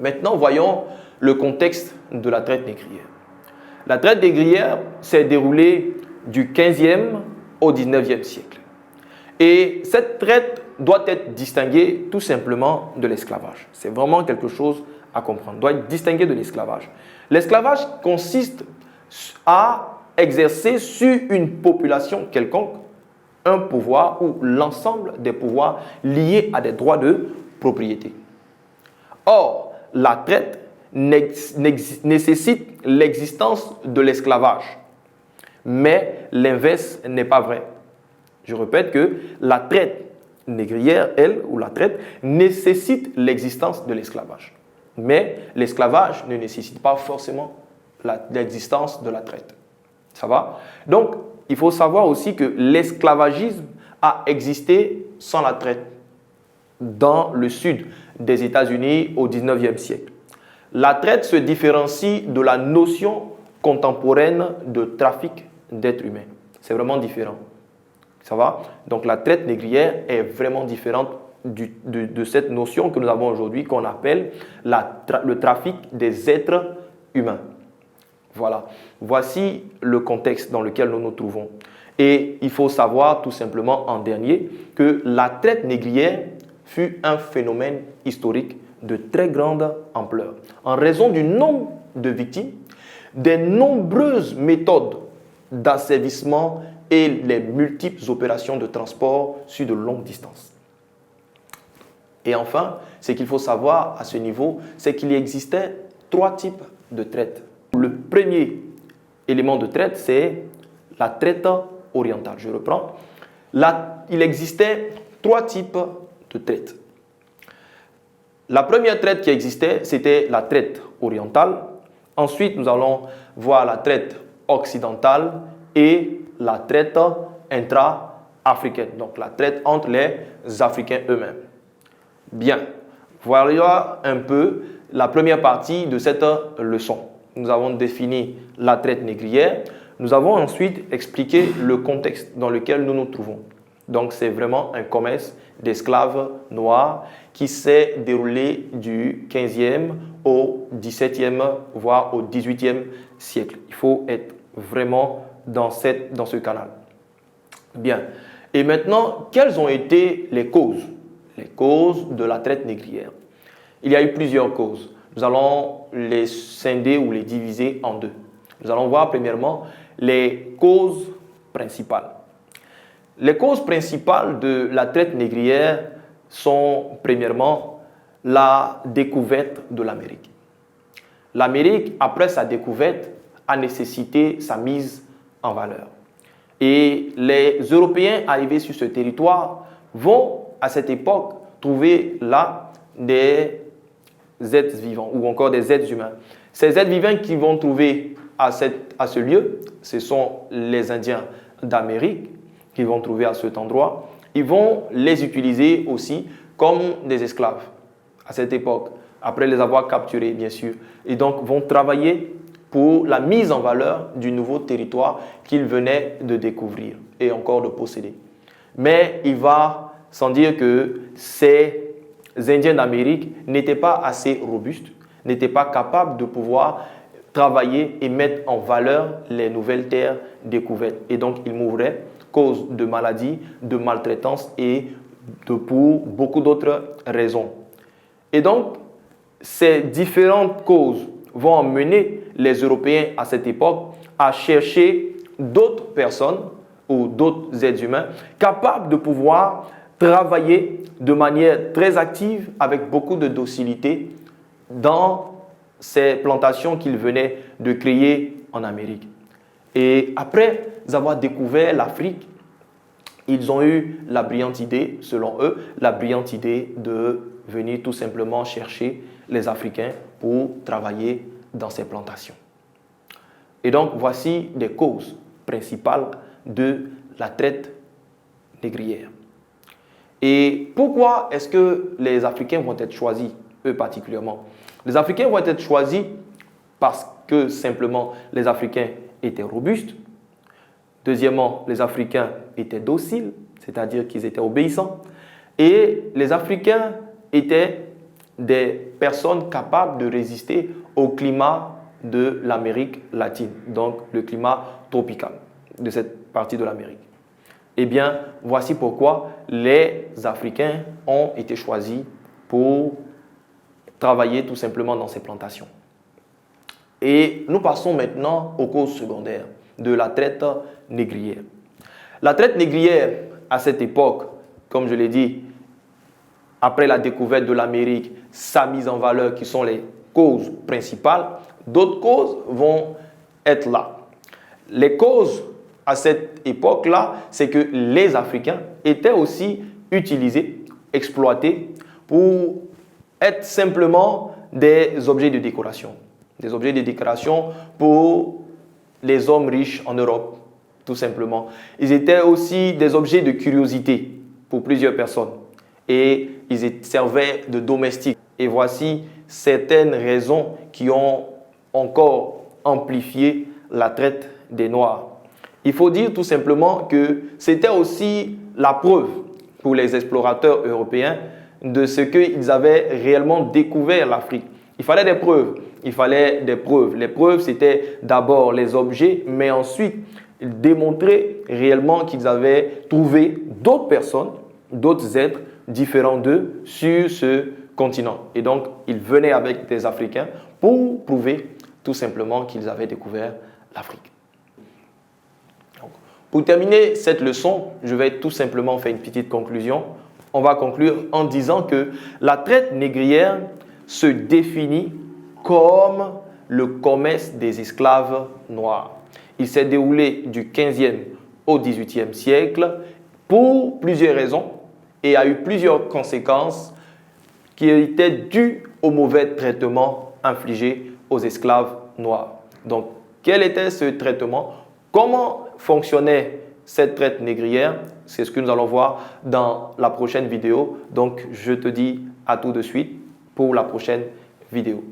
Maintenant, voyons le contexte de la traite négrière. La traite négrière s'est déroulée du 15e au 19e siècle. Et cette traite doit être distinguée tout simplement de l'esclavage. C'est vraiment quelque chose à comprendre. Doit être distinguée de l'esclavage. L'esclavage consiste à exercer sur une population quelconque un pouvoir ou l'ensemble des pouvoirs liés à des droits de propriété. Or, la traite nécessite l'existence de l'esclavage. Mais l'inverse n'est pas vrai. Je répète que la traite négrière, elle, ou la traite, nécessite l'existence de l'esclavage. Mais l'esclavage ne nécessite pas forcément l'existence de la traite. Ça va? Donc, il faut savoir aussi que l'esclavagisme a existé sans la traite dans le sud des États-Unis au 19e siècle. La traite se différencie de la notion contemporaine de trafic d'êtres humains. C'est vraiment différent. Ça va? Donc la traite négrière est vraiment différente de cette notion que nous avons aujourd'hui qu'on appelle le trafic des êtres humains. Voilà. Voici le contexte dans lequel nous nous trouvons. Et il faut savoir tout simplement en dernier que la traite négrière fut un phénomène historique de très grande ampleur en raison du nombre de victimes, des nombreuses méthodes d'asservissement et les multiples opérations de transport sur de longues distances. Et enfin, ce qu'il faut savoir à ce niveau, c'est qu'il existait 3 types de traite. Le premier élément de traite, c'est la traite orientale. Je reprends. Il existait 3 types de traite. La première traite qui existait, c'était la traite orientale. Ensuite, nous allons voir la traite occidentale et la traite intra-africaine, donc la traite entre les Africains eux-mêmes. Bien, voilà un peu la première partie de cette leçon. Nous avons défini la traite négrière. Nous avons ensuite expliqué le contexte dans lequel nous nous trouvons. Donc, c'est vraiment un commerce d'esclaves noirs qui s'est déroulé du 15e au 17e, voire au 18e siècle. Il faut être vraiment dans ce canal. Bien. Et maintenant, quelles ont été les causes? Les causes de la traite négrière. Il y a eu plusieurs causes. Nous allons les scinder ou les diviser en 2. Nous allons voir premièrement les causes principales. Les causes principales de la traite négrière sont premièrement la découverte de l'Amérique. L'Amérique, après sa découverte, a nécessité sa mise en valeur. Et les Européens arrivés sur ce territoire vont, à cette époque, trouver là des êtres vivants ou encore des êtres humains. Ces êtres vivants qu'ils vont trouver à ce lieu, ce sont les Indiens d'Amérique qu'ils vont trouver à cet endroit. Ils vont les utiliser aussi comme des esclaves à cette époque, après les avoir capturés, bien sûr. Et donc, vont travailler pour la mise en valeur du nouveau territoire qu'ils venaient de découvrir et encore de posséder. Mais il va sans dire que ces Indiens d'Amérique n'étaient pas assez robustes, n'étaient pas capables de pouvoir travailler et mettre en valeur les nouvelles terres découvertes. Et donc, ils mourraient cause de maladies, de maltraitance et pour beaucoup d'autres raisons. Et donc, ces différentes causes vont emmener les Européens à cette époque à chercher d'autres personnes ou d'autres êtres humains capables de pouvoir travailler de manière très active avec beaucoup de docilité dans ces plantations qu'ils venaient de créer en Amérique. Et après avoir découvert l'Afrique, ils ont eu la brillante idée, selon eux, la brillante idée de venir tout simplement chercher les Africains pour travailler dans ces plantations. Et donc, voici des causes principales de la traite négrière. Et pourquoi est-ce que les Africains vont être choisis, eux particulièrement? Les Africains vont être choisis parce que simplement les Africains étaient robustes. Deuxièmement, les Africains étaient dociles, c'est-à-dire qu'ils étaient obéissants. Et les Africains étaient des personnes capables de résister au climat de l'Amérique latine, donc le climat tropical de cette partie de l'Amérique. Eh bien, voici pourquoi les Africains ont été choisis pour travailler tout simplement dans ces plantations. Et nous passons maintenant aux causes secondaires de la traite négrière. La traite négrière, à cette époque, comme je l'ai dit, après la découverte de l'Amérique, sa mise en valeur qui sont les causes principales, d'autres causes vont être là. Les causes à cette époque-là, c'est que les Africains étaient aussi utilisés, exploités pour être simplement des objets de décoration. Des objets de décoration pour les hommes riches en Europe, tout simplement. Ils étaient aussi des objets de curiosité pour plusieurs personnes. Et ils servaient de domestiques. Et voici certaines raisons qui ont encore amplifié la traite des Noirs. Il faut dire tout simplement que c'était aussi la preuve pour les explorateurs européens de ce qu'ils avaient réellement découvert l'Afrique. Il fallait des preuves. Il fallait des preuves. Les preuves, c'était d'abord les objets, mais ensuite démontrer réellement qu'ils avaient trouvé d'autres personnes, d'autres êtres différents d'eux sur ce continent. Et donc, ils venaient avec des Africains pour prouver tout simplement qu'ils avaient découvert l'Afrique. Pour terminer cette leçon, je vais tout simplement faire une petite conclusion. On va conclure en disant que la traite négrière se définit comme le commerce des esclaves noirs. Il s'est déroulé du 15e au 18e siècle pour plusieurs raisons et a eu plusieurs conséquences qui étaient dues au mauvais traitement infligé aux esclaves noirs. Donc, quel était ce traitement? Comment fonctionnait cette traite négrière? C'est ce que nous allons voir dans la prochaine vidéo. Donc, je te dis à tout de suite pour la prochaine vidéo.